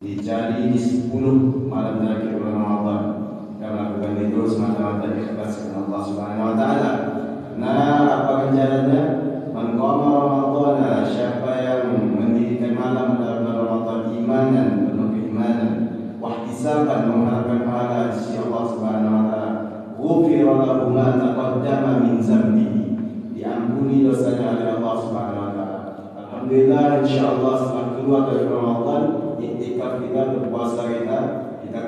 dicari di 10 malam terakhir bulan Ramadan. Kita melakukan itu semata-mata ikhlas karena Allah Subhanahu wa taala. Nah, apa ganjarannya? Man qama Ramadhan, siapa yang mendirikan malam dalam bulan Ramadan imanan, penuh keimanan, wa ihtisaban, mengharapkan pahala di sisi Allah Subhanahu wa taala. Ghufira lahu ma taqaddama min dzambihi. Diampuni dosanya oleh Allah Subhanahu wa taala. Alhamdulillah, insyaallah setelah keluar dari Ramadan, iktikaf kita, berpuasa kita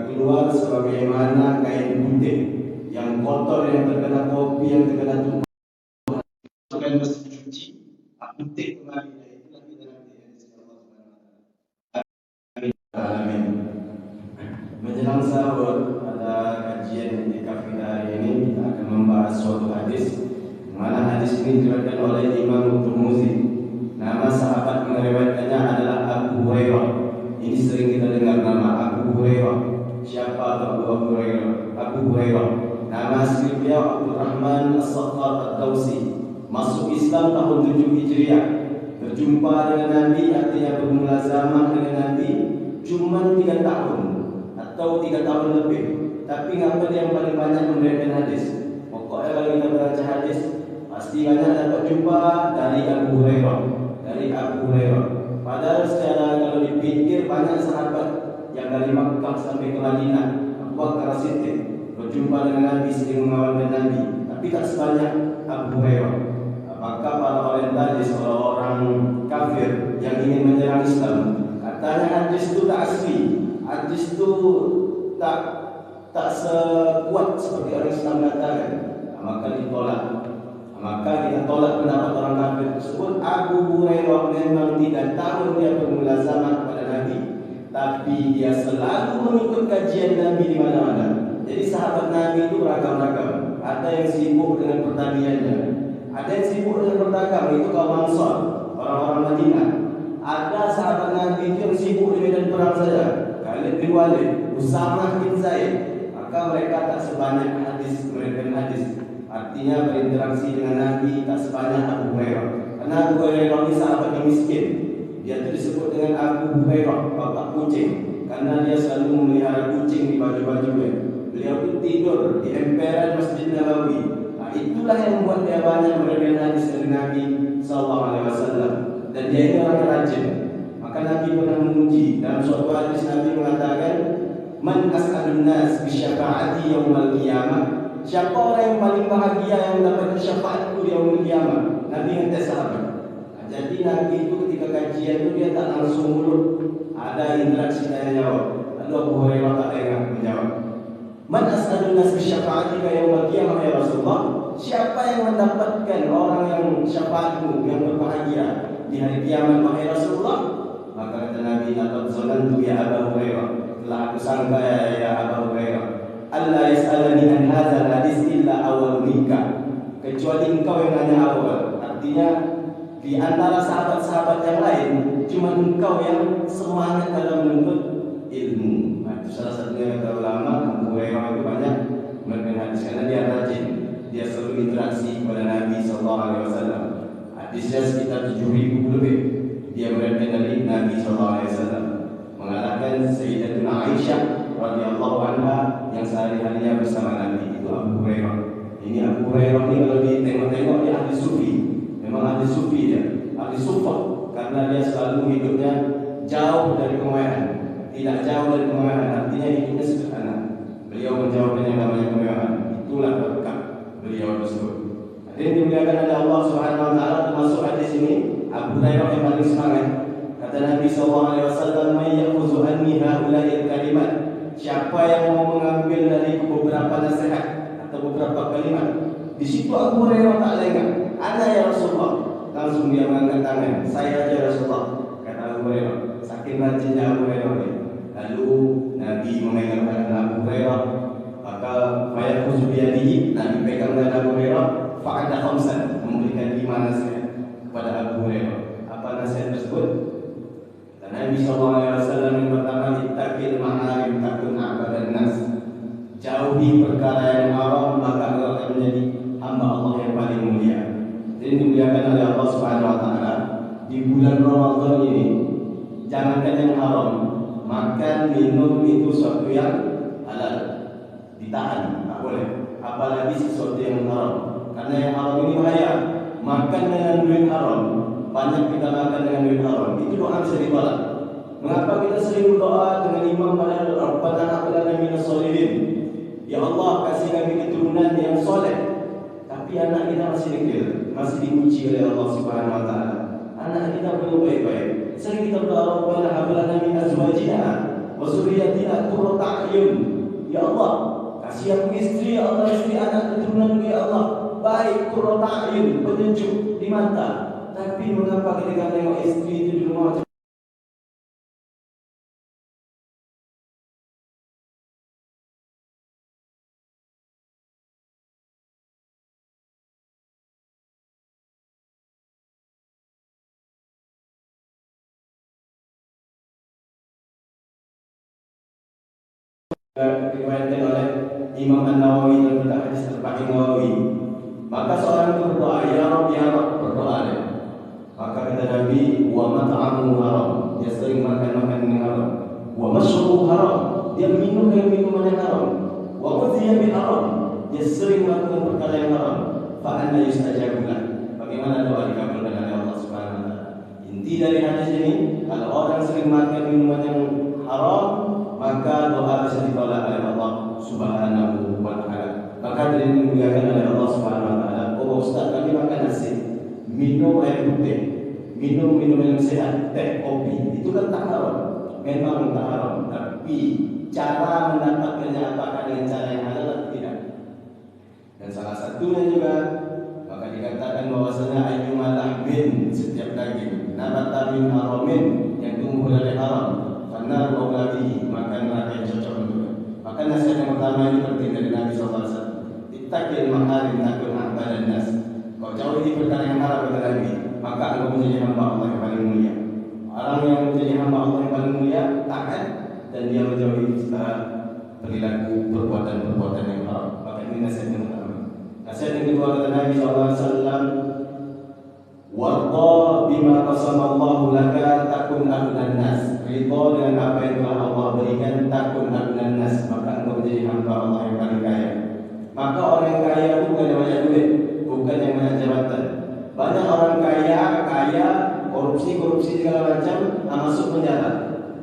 keluar sebagaimana kain putih yang kotor, yang terkena kopi, yang terkena tumpah, akan mesti cuci, putih kembali. Itulah kita nanti di sisi Allah Subhanahu wa taala. Amin. Menjelang sahur pada kajian iktikaf kita hari ini, kita akan membahas suatu hadis, mana hadis ini diriwayatkan oleh Imam Tirmidzi. Nama sahabat meriwayatkannya adalah Abu Hurairah. Ini sering kita dengar nama Abu Hurairah. Siapa Abu Hurairah? Abu Hurairah. Nama asli beliau Abdurrahman As-Saqqar Ad-Dawsi. Masuk Islam tahun 7 Hijriah. Berjumpa dengan Nabi, artinya bermulazamah dengan Nabi cuma 3 tahun atau 3 tahun lebih. Tapi ngapa dia yang paling banyak meriwayatkan hadis? Pokoknya kalau kita baca hadis pasti banyak dapat jumpa dari Abu Hurairah. Dari Abu Hurairah. Padahal secara kalau dipikir banyak sahabat yang dari Makkah sampai ke Madinah, Abu Bakar As-Siddiq berjumpa dengan Nabi, sering mengawalkan Nabi, tapi tak sebanyak Abu Hurairah. Apakah para orientalis, orang kafir yang ingin menyerang Islam, katanya hadis itu tak asli, hadis itu tak sekuat seperti orang Islam katakan, maka ditolak. Maka kita tolak pendapat orang kafir tersebut. Abu Hurairah memang tidak tahu dia bermulazamah kepada Nabi, tapi dia selalu mengikut kajian Nabi di mana-mana. Jadi sahabat Nabi itu beragam-ragam. Ada yang sibuk dengan pertaniannya, ada yang sibuk dengan berdagang, itu kaum Ansar, orang-orang Madinah. Ada sahabat Nabi itu yang sibuk di medan perang saja, Khalid bin Walid, Usamah bin Zaid. Maka mereka tak sebanyak hadis, mereka hadis. Artinya berinteraksi dengan Nabi tak sebanyak Abu Hurairah. Karena Abu Hurairah ini sahabat yang miskin. Dia itu disebut dengan Abu Hurairah, bapak kucing, karena dia selalu memelihara kucing di baju-bajunya. Beliau itu tidur di emperan Masjid Nabawi. Nah, itulah yang membuat dia banyak meriwayatkan hadis dari Nabi sallallahu alaihi wasallam. Dan dia ini orang yang rajin. Maka Nabi pernah memuji dalam suatu hadis. Nabi mengatakan, "Man as'alun nas bi syafaati yaumil qiyamah." Siapa orang yang paling bahagia yang mendapat syafaatku di yaumul qiyamah? Nabi ngetes sahabat. Nah, jadi Nabi itu ketika kajian itu dia tak langsung mulut, ada interaksi tanya jawab. Lalu Abu Hurairah tak dengar menjawab. Man as'alun nas bi syafa'atika yaumul qiyamah ya Rasulullah? Siapa yang mendapatkan orang yang syafaatmu, yang berbahagia di hari kiamat wahai Rasulullah? Maka kata Nabi, laqad zanantu ya Abu Hurairah, telah aku sangka ya Abu Hurairah, Allah yas'alani an hadzal hadis illa awal minka, kecuali engkau yang nanya awal. Artinya di antara sahabat-sahabat yang lain cuma engkau yang semangat dalam menuntut ilmu. Nah, itu salah satunya kata ulama. Abu Hurairah itu banyak meriwayatkan hadis karena dia rajin, dia selalu interaksi kepada Nabi sallallahu alaihi wasallam. Hadisnya sekitar 7.000 lebih dia meriwayatkan dari Nabi sallallahu alaihi wasallam, mengalahkan Sayyidatuna Aisyah radhiyallahu anha yang sehari-harinya bersama Nabi. Itu Abu Hurairah. Ini Abu Hurairah ini kalau ditengok-tengok dia ahli sufi. Memang ahli sufi dia, ahli sufah, karena dia selalu hidupnya jauh dari kemewahan, tidak jauh dari kemewahan. Artinya hidupnya sederhana. Beliau menjauhkan yang namanya kemewahan. Itulah berkah beliau tersebut. Hadirin dimuliakan oleh Allah Subhanahu wa taala, termasuk hadis ini Abu Hurairah yang paling semangat. Kata Nabi sallallahu alaihi wasallam, "May ya'khudhu anni haula'il kalimat." Siapa yang mau mengambil dari beberapa nasihat atau beberapa kalimat? Di situ Abu Hurairah tak lengah. Ana ya Rasulullah. Langsung dia mengangkat tangan. Saya aja Rasulullah. Kata Abu Hurairah. Saking rajinnya Abu Hurairah ini. Lalu Nabi memegang tangan Abu Hurairah. Maka fayakhudhu biyadihi. Nabi pegang tangan Abu Hurairah. Fa'ada khamsan. Memberikan 5 nasihat kepada Abu Hurairah. Apa nasihat tersebut? Nabi SAW yang pertama, ittaqil ma'arim takun a'badan nas. Jauhi perkara yang haram, maka engkau akan menjadi hamba Allah yang paling mulia. Jadi dimuliakan oleh Allah Subhanahu wa taala. Di bulan Ramadan ini, jangankan yang haram, makan minum itu suatu yang halal, ditahan, tak boleh. Apalagi sesuatu yang haram. Karena yang haram ini bahaya. Makan dengan duit haram, banyak kita makan dengan duit haram, itu doa bisa ditolak. Mengapa kita sering berdoa dengan imam pada Rabbana hab lana minas sholihin? Ya Allah, kasih kami keturunan yang soleh. Tapi anak kita masih kecil, masih diuji oleh Allah Subhanahu wa taala. Anak kita belum baik-baik. Sering kita berdoa Rabbana hab lana min azwajina wa dzurriyyatina qurrata a'yun. Ya Allah, kasih aku istri, ya Allah, istri anak keturunan, ya Allah, baik, qurrata a'yun, penyejuk di mata. Tapi mengapa ketika tengok istri itu di rumah diriwayatkan oleh Imam An-Nawawi dalam kitab hadis Al-Baqi Nawawi, maka seorang itu berdoa, ya Rabb, berdoa dia. Maka kata Nabi, wa mat'amuhu haram, dia sering makan makanan yang haram. Wa mashrubuhu haram, dia minum dengan minuman yang haram. Wa ghudhiya bil haram, dia sering melakukan perkara yang haram. Fa anna yustajabu lah, bagaimana doa dikabulkan oleh Allah Subhanahu wa taala? Inti dari hadis ini, kalau orang sering makan minuman yang haram, maka doa bisa ditolak oleh Allah Subhanahu wa taala. Maka dimuliakan oleh Allah Subhanahu wa taala. Oh Ustaz, kami makan nasi, minum air putih, minum minuman yang sehat, teh, kopi, itu kan tak haram. Memang tak haram, tapi cara mendapatkannya apakah dengan cara yang halal atau tidak? Dan salah satunya juga, maka dikatakan bahwasanya ayyuma lahmin, setiap daging nabata min haramin, yang tumbuh dari haram, karena rogabi, maka neraka yang cocok untuk. Maka nasihat yang pertama ini penting dari Nabi SAW. Ittaqil maharim takun a'badan nas. Kau jauhi perkara yang haram kata Nabi, maka engkau menjadi hamba Allah yang paling mulia. Orang yang menjadi hamba Allah yang paling mulia taat dan dia menjauhi perilaku perbuatan-perbuatan yang haram. Maka ini nasihat yang pertama. Nasihat yang kedua kata Nabi SAW, warda bima qasamallahu laka takun aghnan nas. Ridha dengan apa yang telah Allah berikan, takun aghnan nas, maka engkau menjadi hamba Allah yang paling kaya. Maka orang yang kaya itu bukan yang banyak duit, bukan yang banyak jabatan. Banyak orang kaya, korupsi segala macam, masuk penjara.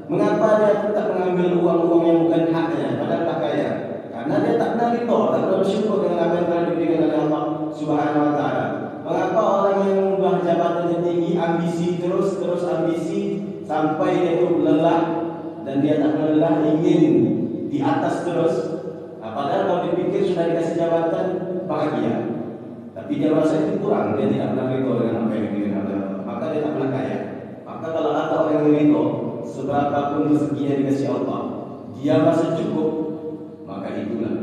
Mengapa dia tetap mengambil uang-uang yang bukan haknya, padahal tak kaya? Karena dia tak pernah ridha, tak pernah bersyukur dengan apa yang telah diberikan oleh Allah Subhanahu wa taala. Mengapa orang yang mengubah jabatannya tinggi, ambisi terus ambisi sampai dia itu lelah dan dia tak lelah ingin di atas terus. Nah, padahal kalau dipikir sudah dikasih jabatan bahagia, tapi dia merasa itu kurang, dia tidak pernah ridho dengan apa yang diberikan oleh Allah, maka dia tak pernah kaya. Maka kalau ada orang yang ridho, seberapapun rezeki yang dikasih Allah, dia merasa cukup, maka itulah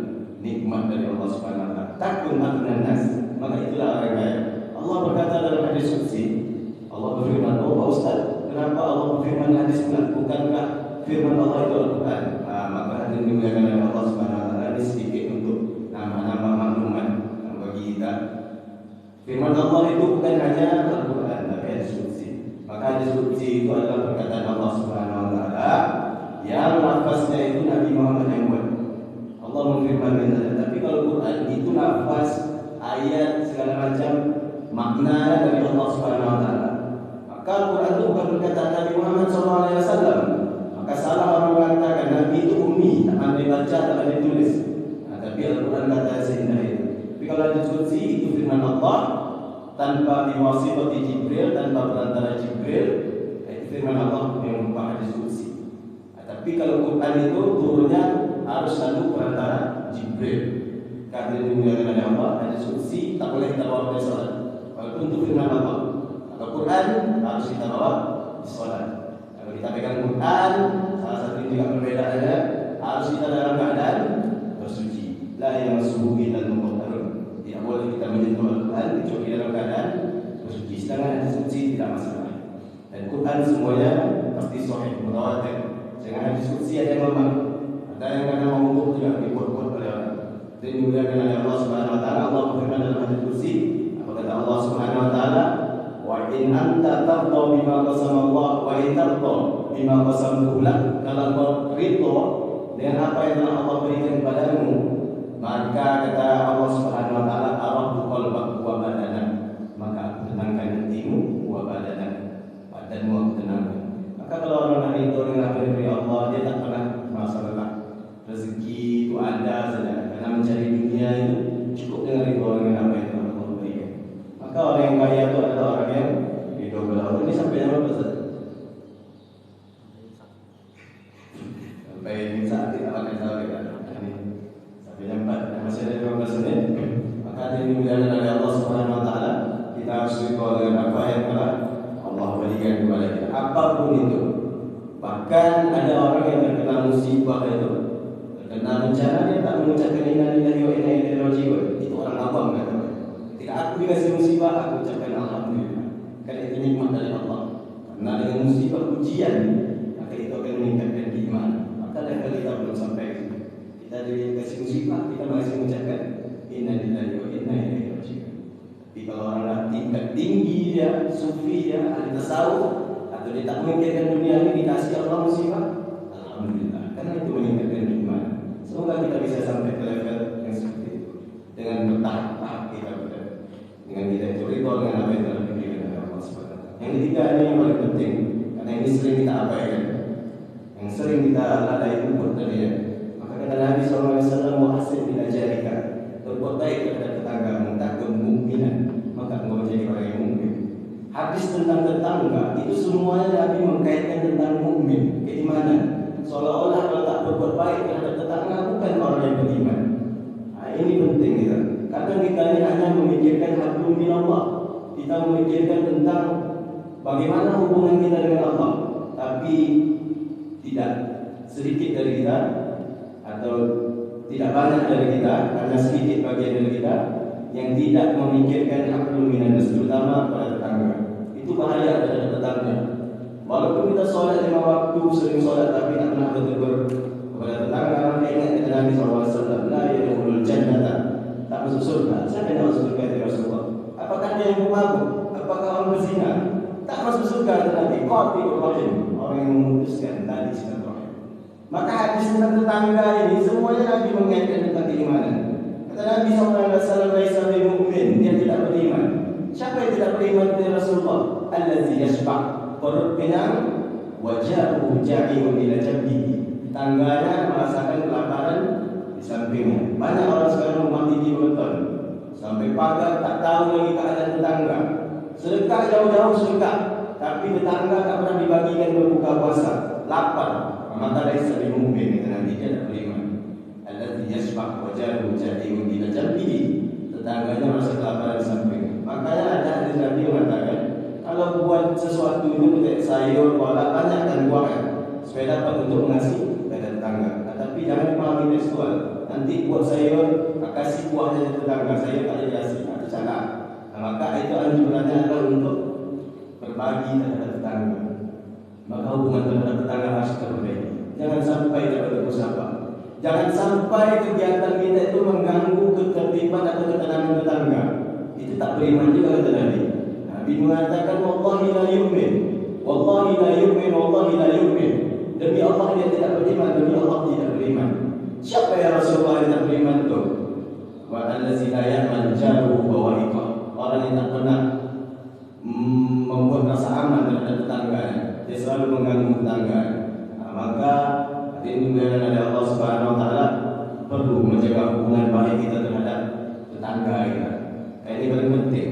nikmat dari Allah Subhanahu wa taala. Takun aghnan nas, maka itulah orang kaya. Allah berkata dalam hadis qudsi, Allah berfirman, oh Pak Ustaz, kenapa Allah berfirman hadis pula? Bukankah firman Allah itu Al-Quran? Maka hadirin dimuliakan oleh Allah Subhanahu wa taala, ini sedikit untuk nama-nama maklumat bagi kita. Firman Allah itu bukan hanya Al-Quran, tapi hadis qudsi. Maka hadis qudsi itu adalah perkataan Allah Subhanahu wa taala yang lafaznya itu Nabi Muhammad yang buat. Allah menfirmankan saja, tapi kalau Quran itu lafaz, ayat segala macam makna dari Allah Subhanahu wa taala. Maka Al-Quran itu bukan perkataan Nabi Muhammad SAW. Maka salah orang mengatakan Nabi itu ummi, tak pandai baca, tak pandai tulis. Tapi Al-Quran kata seindah itu. Tapi kalau diskusi itu firman Allah tanpa diwasitati Jibril, tanpa perantara Jibril, itu firman Allah yang merupakan diskusi. Tapi kalau Quran itu turunnya harus selalu perantara Jibril. Karena dimuliakan oleh Allah, hadis qudsi tak boleh kita bawa ke salat. Walaupun itu firman Allah. Kalau Quran harus kita bawa di salat. Kalau kita pegang Quran, salah satu juga perbedaannya harus kita dalam keadaan bersuci. La yamassuhu illa al-mutahharun. Tidak boleh kita menyentuh Al-Quran kecuali dalam keadaan bersuci. Sedangkan hadis qudsi tidak masalah. Dan Quran semuanya pasti sahih, mutawatir. Jangan hadis qudsi ada yang lemah. Ada yang kadang mengutuk juga dibuat-buat oleh orang. Dan dimuliakan oleh Allah Subhanahu wa taala. Allah berfirman dalam hadis qudsi, apa kata Allah Subhanahu wa taala? Wa in anta tarda bima qasama Allah wa in tarda bima qasamtu lak, kalau kau ridho dengan apa yang telah Allah berikan kepadamu, maka kata Allah Subhanahu wa taala, arahtu qalbak wa badanak, maka aku tenangkan hatimu wa badanak, badanmu aku tenangkan. Maka kalau orang ridho dengan apa yang diberi Allah, dia tak pernah merasa lelah. Rezeki itu ada saja, karena mencari dunia itu cukup dengan ridho dengan apa yang telah Allah berikan. Maka orang yang kaya itu adalah orang yang ridho kepada Allah. Ini sampai yang berapa saja? Sampai saat kita akan sampai sampai jam 4, masih ada 15 menit. Maka ini dimuliakan oleh Allah Subhanahu wa taala, kita harus ridho dengan apa yang telah Allah berikan kepada kita, apapun itu. Bahkan ada orang yang terkena musibah itu, terkena bencana, dia tak mengucapkan inna lillahi wa inna ilaihi raji'un. Itu orang awam kan. Ketika aku dikasih musibah, aku ucapkan alhamdulillah. Kan itu nikmat dari Allah. Karena dengan musibah ujian, maka itu akan meningkatkan iman. Kadang-kadang kita belum sampai, kita dikasih musibah, kita masih mengucapkan inna lillahi wa inna ilaihi raji'un. Tapi kalau orang tingkat tinggi dia, sufi dia, ahli tasawuf, atau dia tak memikirkan dunia ini, dikasih Allah musibah, alhamdulillah, karena itu meningkatkan iman. Semoga kita bisa sampai ke level yang seperti itu dengan bertahap-tahap kita berada, dengan kita itu ridho dengan apa yang telah diberikan oleh Allah SWT. Yang ketiga ini yang paling penting, karena ini sering kita abaikan, yang sering kita lalai luput dari dia. Maka kata Nabi SAW, muhasib bila jarika, berbuat baik kepada tetanggamu, tak kemungkinan, maka engkau menjadi orang yang mukmin. Hadis tentang tetangga itu semuanya Nabi mengkaitkan tentang mukmin, keimanan. Seolah-olah kalau tak berbuat baik terhadap tetangga bukan orang yang beriman. Nah, ini penting kita. Kadang kita ini hanya memikirkan hablum minallah, kita memikirkan tentang bagaimana hubungan kita dengan Allah, tapi tidak sedikit dari kita atau tidak banyak dari kita, hanya sedikit bagian dari kita yang tidak memikirkan hablum minannas, terutama pada tetangga. Itu bahaya pada tetangga. Walaupun kita sholat 5 waktu, sering sholat, tapi tak pernah bertegur kepada tetangga. Maka ingat kata Nabi SAW, la yadkhulul jannata, tak masuk surga. Siapa yang masuk surga ya Rasulullah? Apakah dia yang pemabuk? Apakah orang berzina? Tak masuk surga kata Nabi. Qatilur rahim, orang yang memutuskan tali silaturahim. Maka hadis tentang tetangga ini semuanya Nabi mengaitkan tentang keimanan. Kata Nabi SAW, laisa bil mu'min, dia tidak beriman. Siapa yang tidak beriman kepada Rasulullah? Allazi yashfa', perut kenyang, wajahuhu ja'iun ila jambihi, tangganya merasakan kelaparan di sampingnya. Banyak orang sekarang rumah tinggi beton, sampai pagar tak tahu lagi keadaan tetangga. Sedekah jauh-jauh sedekah, tapi tetangga tak pernah dibagikan berbuka puasa, lapar. Maka laisa bil mu'min, kata Nabi, dia tidak beriman. Allazi yashfa' wajahuhu ja'iun ila jambihi, tetangganya merasa kelaparan di sampingnya. Makanya ada hadis Nabi mengatakan, kalau buat sesuatu itu petik sayur, bola, banyakkan buahnya supaya dapat untuk mengasihi kepada tetangga. Tapi jangan dipahami tekstual. Nanti buat sayur, kasih buahnya ke tetangga, sayur tak ada kasih, itu salah. Maka itu anjurannya adalah untuk berbagi terhadap tetangga. Maka hubungan terhadap tetangga harus terperbaiki. Jangan sampai dapat bermusyawarah. Jangan sampai kegiatan kita itu mengganggu ketertiban atau ketenangan tetangga. Itu tak beriman juga kata Nabi. Nabi mengatakan wallahi la yu'min, wallahi la yu'min, wallahi la yu'min. Demi Allah dia tidak beriman, demi Allah tidak beriman. Siapa ya Rasulullah yang tidak beriman itu? Wa allazi la ya'man jaruhu bawa'iqa, orang yang tak pernah membuat rasa aman terhadap tetangganya, dia selalu mengganggu tetangga. Maka ini dimuliakan oleh Allah Subhanahu wa taala, perlu menjaga hubungan baik kita terhadap tetangga kita. Ini paling penting.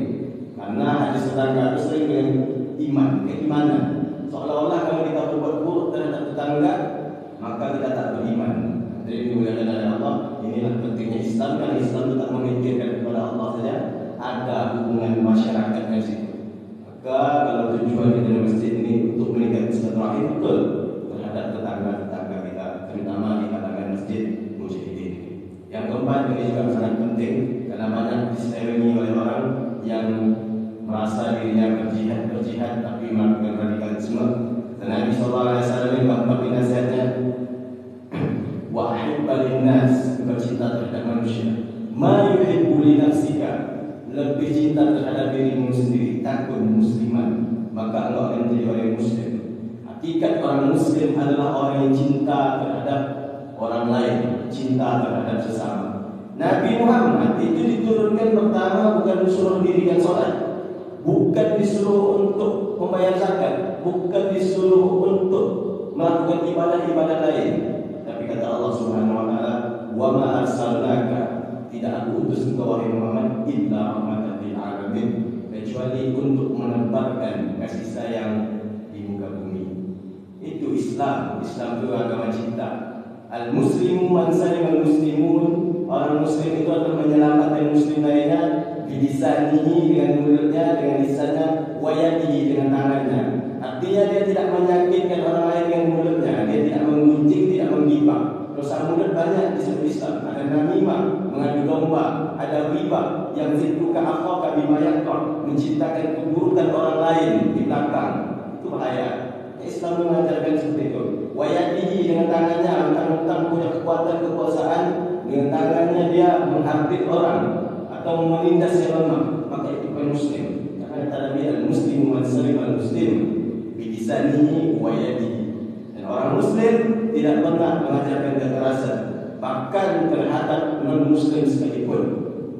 Karena hadis tetangga itu sering dengan iman, keimanan. Seolah-olah kalau kita berbuat buruk terhadap tetangga, maka kita tak beriman. Jadi dimuliakan oleh Allah, inilah pentingnya Islam. Karena Islam itu tak memikirkan kepada Allah saja, ada hubungan masyarakat di situ. Maka kalau tujuan kita di masjid ini untuk meningkatkan silaturahim, betul terhadap tetangga-tetangga kita, terutama di kalangan masjid mujahidin. Yang keempat, ini juga sangat penting karena banyak diselingi oleh orang yang merasa dirinya berjihad tapi melakukan radikalisme. Dan Nabi SAW yang keempat di nasihatnya, wa ahibba linnas, bercinta terhadap manusia, ma yuhibbu li nafsika, lebih cinta terhadap dirimu sendiri. Takun musliman, maka engkau akan menjadi orang muslim. Hakikat orang Muslim adalah orang yang cinta terhadap orang lain, cinta terhadap sesama. Nabi Muhammad itu diturunkan pertama bukan disuruh dirikan sholat, bukan disuruh untuk membayar zakat, bukan disuruh untuk melakukan ibadah-ibadah lain. Tapi kata Allah Subhanahu wa taala, "Wa ma arsalnaka," tidak aku utus engkau wahai Muhammad, illa rahmatan lil alamin, kecuali untuk menebarkan kasih sayang di muka bumi. Itu Islam. Islam itu agama cinta. Al-muslimu man salima al-muslimun. Orang muslim itu adalah menyelamatkan muslim lainnya bilisanihi, dengan mulutnya, dengan lisannya, wa yadihi, dengan tangannya. Artinya dia tidak menyakitkan orang lain dengan mulutnya, dia tidak menggunjing, tidak menggibah. Dosa mulut banyak disebut Islam. Ada namimah, mengadu domba, ada riba, yang zikruka akhaka bima yaqra, menciptakan keburukan orang lain di belakang. Itu bahaya. Islam mengajarkan seperti itu. Wa yadihi, dengan tangannya, mentang-mentang punya kekuatan kekuasaan, dengan tangannya dia menghampir orang atau menindas yang lemah, maka itu bukan muslim. Karena kata Nabi, al-muslim man salima al-muslim bilisanihi wa yadihi. Dan orang muslim tidak pernah mengajarkan kekerasan, bahkan terhadap non-muslim sekalipun.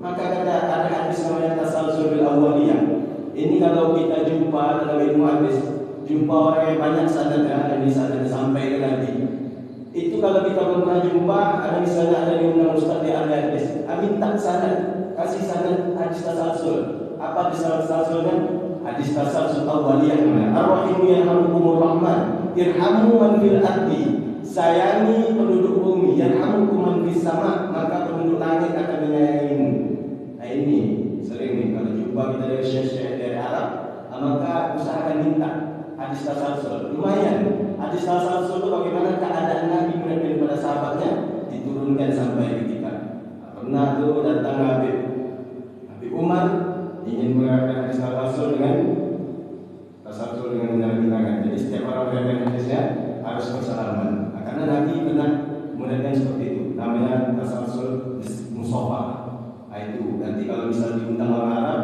Maka ada hadis namanya tasalsul awaliyah. Ini kalau kita jumpa dalam ilmu hadis, jumpa orang yang banyak sanadnya, dan di sana sampai ke Nabi. Itu kalau kita pernah jumpa, ada misalnya ada diundang Ustaz di hadis, minta sanad, kasih sanad hadis tasalsul. Apa hadis tasalsulnya? Hadis tasalsul awaliyah. Ar-rahimu yarhamukumur rahman, irhamu man fil ardi. Sayangi penduduk bumi, yarhamukum man fis sama, maka penduduk langit akan menyayangimu. Nah ini sering nih kalau jumpa kita dari syekh-syekh dari Arab, maka usahakan minta hadis tasalsul. Lumayan. Hadis tasalsul itu bagaimana keadaan Nabi kemudian pada sahabatnya diturunkan sampai ke kita. Pernah tuh datang Habib Umar ingin mengatakan hadis tasalsul dengan menjalankan tangan. Jadi setiap orang yang hadisnya harus bersalaman. Nah, karena Nabi pernah mengadakan seperti itu. Namanya tasalsul musafah. Nah itu nanti kalau misal diundang orang Arab,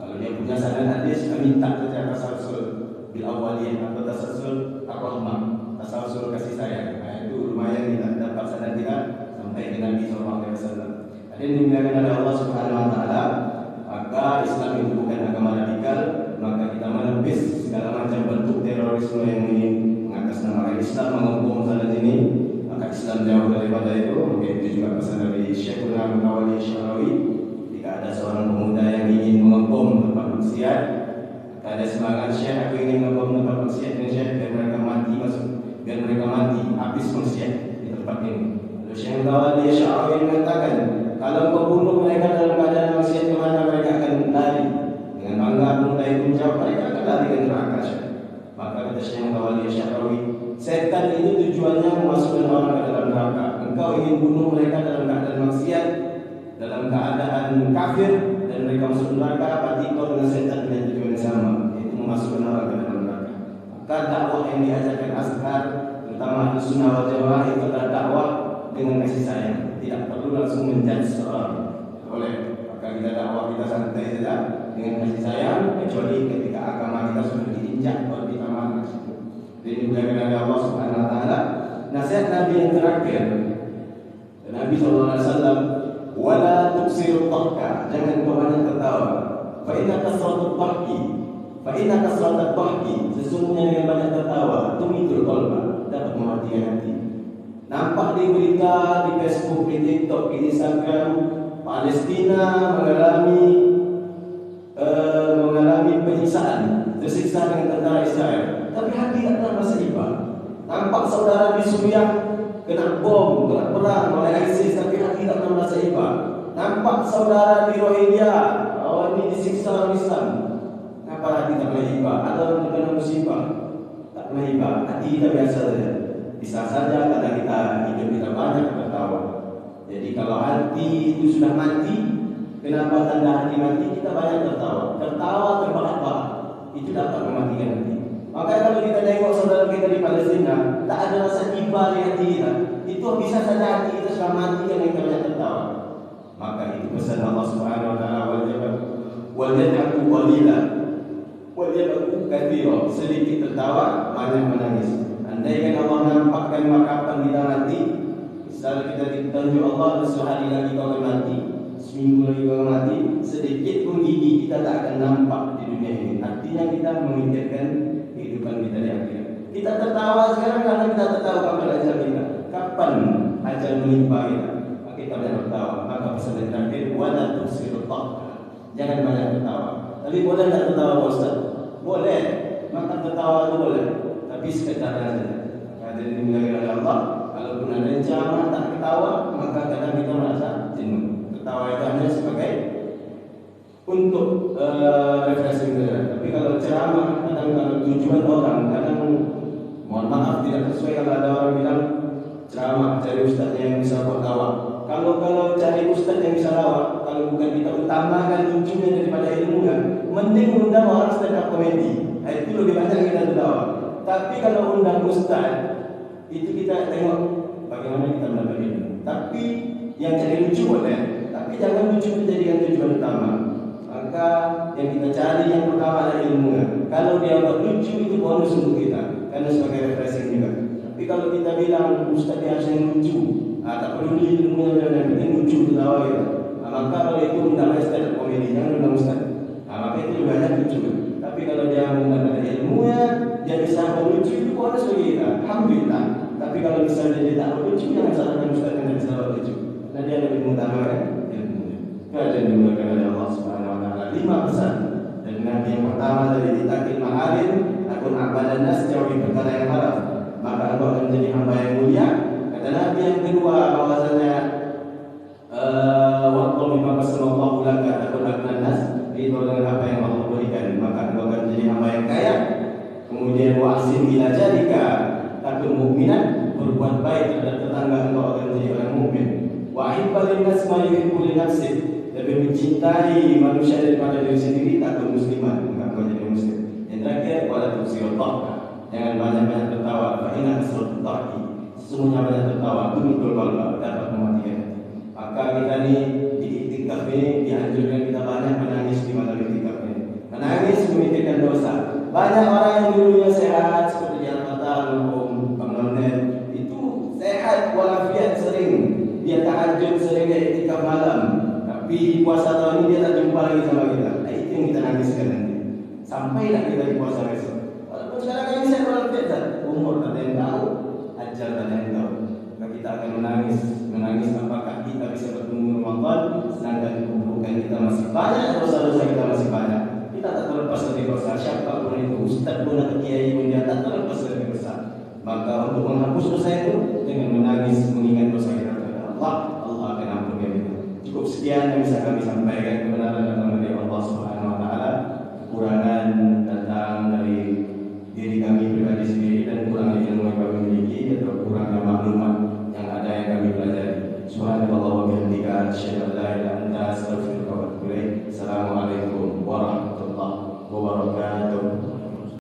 kalau dia punya sanad hadis, minta saja tasalsul bil awaliyah atau tasalsul ar-rahmah, tasalsul kasih sayang. Nah itu lumayan kita dapat sanad kita sampai ke Nabi SAW. Ada yang dimuliakan oleh Allah Subhanahu wa taala, maka Islam itu bukan agama radikal, maka kita menepis segala macam bentuk terorisme yang ingin mengatasnamakan Islam, menghukum sana sini. Maka Islam jauh daripada itu. Mungkin itu juga pesan dari Syekhul Mutawalli Syarawi. Jika ada seorang pemuda yang ingin menghukum tempat maksiat, ada semangat Syekh, aku ingin menghukum tempat maksiat dengan Syekh, biar mereka mati biar mereka mati habis maksiat di tempat ini. Lalu Syekh Mutawalli Syarawi mengatakan, kalau kau bunuh mereka dalam keadaan maksiat, kemana mereka akan lari? Dengan bangga mulai menjawab, mereka akan lari ke neraka. Maka kata Syekh Mutawalli Syarawi, setan itu tujuannya memasukkan orang ke dalam neraka. Engkau ingin bunuh mereka dalam keadaan maksiat, dalam keadaan kafir, dan mereka masuk neraka, berarti kau dengan setan dengan tujuan yang sama, yaitu memasukkan orang ke dalam neraka. Maka dakwah yang diajarkan Azhar, terutama Ahlussunnah wal Jamaah, itu adalah dakwah dengan kasih sayang. Tidak perlu langsung menjudge seorang. Oleh maka kita dakwah kita santai saja dengan kasih sayang, kecuali ketika agama kita sudah diinjak, baru kita marah. Jadi dimuliakan oleh Allah Subhanahu wa taala. Nasihat Nabi yang terakhir, Nabi SAW, wala tuksiru dhahka, jangan kau banyak tertawa. Fa inna kasratut dhahki, sesungguhnya dengan banyak tertawa tumitul qalba, dapat mematikan hati. Nampak di berita, di Facebook, di TikTok, di Instagram, Palestina mengalami penyiksaan, tersiksa dengan tentara Israel. Tapi hati tak pernah merasa iba. Nampak saudara di Suriah kena bom, kena perang oleh ISIS, tapi hati tak pernah merasa iba. Nampak saudara di Rohingya, ini disiksa orang Islam, kenapa hati tak pernah iba? Atau kena musibah, tak pernah iba. Hati kita biasa saja. Bisa saja karena kita hidup kita banyak tertawa. Jadi kalau hati itu sudah mati, kenapa tanda hati mati? Kita banyak tertawa. Tertawa terbahak-bahak, itu dapat mematikan hati. Maka kalau kita tengok saudara kita di Palestina, tak ada rasa iba di hati kita. Itu bisa saja hati kita sudah mati yang kita banyak tertawa. Maka itu pesan Allah Subhanahu wa taala, wal yad'u qalila wal yabaku katsira, sedikit tertawa, banyak menangis. Andaikan Allah nampakkan kapan kita mati, misal kita ditunjuk Allah sehari lagi kau akan mati, seminggu lagi kau akan mati, sedikit pun gigi kita tak akan nampak di dunia ini. Artinya kita memikirkan kehidupan kita di akhirat. Kita tertawa sekarang karena kita tertawa kapan ajal kita, kapan ajal menimpa kita. Maka kita banyak tertawa. Maka pesan yang terakhir, wala tuksirut jangan banyak tertawa. Tapi boleh tak tertawa Pak Ustaz? Boleh. Maka tertawa itu boleh. Tapi sekedarnya saja. Jadi dimuliakan oleh Allah. Kalaupun ada yang ceramah tak ketawa, maka kadang kita merasa jenuh. Tertawa itu hanya sebagai untuk refreshing saja. Tapi kalau ceramah, kadang kalau tujuan orang, kadang mohon maaf tidak sesuai kalau ada orang bilang ceramah cari ustaz yang bisa buat lawak. Kalau cari ustaz yang bisa lawak, kalau bukan kita utamakan lucunya daripada ilmunya, mending undang orang stand up comedy. Itu lebih banyak kita tertawa. Tapi kalau undang ustaz, itu kita tengok bagaimana kita mendapat ilmu. Tapi yang cari lucu boleh, tapi jangan lucu menjadikan tujuan utama. Maka yang kita cari yang pertama adalah ilmunya. Kalau dia buat lucu itu bonus untuk kita, karena sebagai refreshing juga. Tapi kalau kita bilang ustaz dia harus yang lucu, tak perlu ilmunya, yang penting lucu tertawa kita. Maka kalau itu undang stand up comedy, jangan undang ustaz. Maka itu juga banyak lucu. Tapi kalau dia menggunakan ilmunya, dia bisa berlucu itu bonus bagi kita. Alhamdulillah. Tapi kalau misalnya dia tak berlucu, jangan salahkan ustaz yang bisa berlucu. Nah dia lebih mengutamakan ilmunya. Kajian dimulakan oleh Allah Subhanahu Wa Taala 5 pesan. Dan Nabi yang pertama dari ditakil maharin, akun abadan nas jauhi perkara yang haram. Maka engkau akan menjadi hamba yang mulia. Kata Nabi yang kedua bahwasanya waktu lima Rasulullah laka akun abadan nas, itu dengan apa yang Allah berikan, maka engkau akan menjadi hamba yang kaya. Kemudian wa'sin ila jarika takun mukminan, berbuat baik terhadap tetangga engkau akan menjadi orang mukmin. Wa'ibbalin nas ma yuhibbu li nafsih, lebih mencintai manusia daripada diri sendiri, takun musliman, maka engkau jadi muslim. Yang terakhir, wala tuksirut jangan banyak-banyak tertawa. Fa inna kasratul dhahki, sesungguhnya banyak tertawa betul kalau dapat mematikan. Maka kita ni di iktikaf ini dianjurkan kita banyak menangis di malam iktikaf ini. Menangis memikirkan dosa. Banyak orang yang dulunya sehat seperti di Al-Fatah, Al-Hum, Bang Nonet, itu sehat walafiat, sering dia tahajud, sering dia iktikaf malam. Tapi puasa tahun ini dia tak jumpa lagi sama kita. Itu yang kita nangiskan nanti. Sampailah kita di puasa besok. Walaupun sekarang kami sehat walafiat, umur tak ada yang tahu, ajar tak ada yang tahu. Maka kita akan menangis apakah kita bisa bertemu Ramadan, sedangkan keburukan kita masih banyak, dosa-dosa kita masih banyak. Kita tak terlepas dari dosa, siapapun itu, ustaz pun atau kiai pun dia tak terlepas dari dosa. Maka untuk menghapus dosa itu dengan menangis mengingat dosa kita kepada Allah, Allah akan ampuni kita. Cukup sekian yang bisa kami sampaikan, kebenaran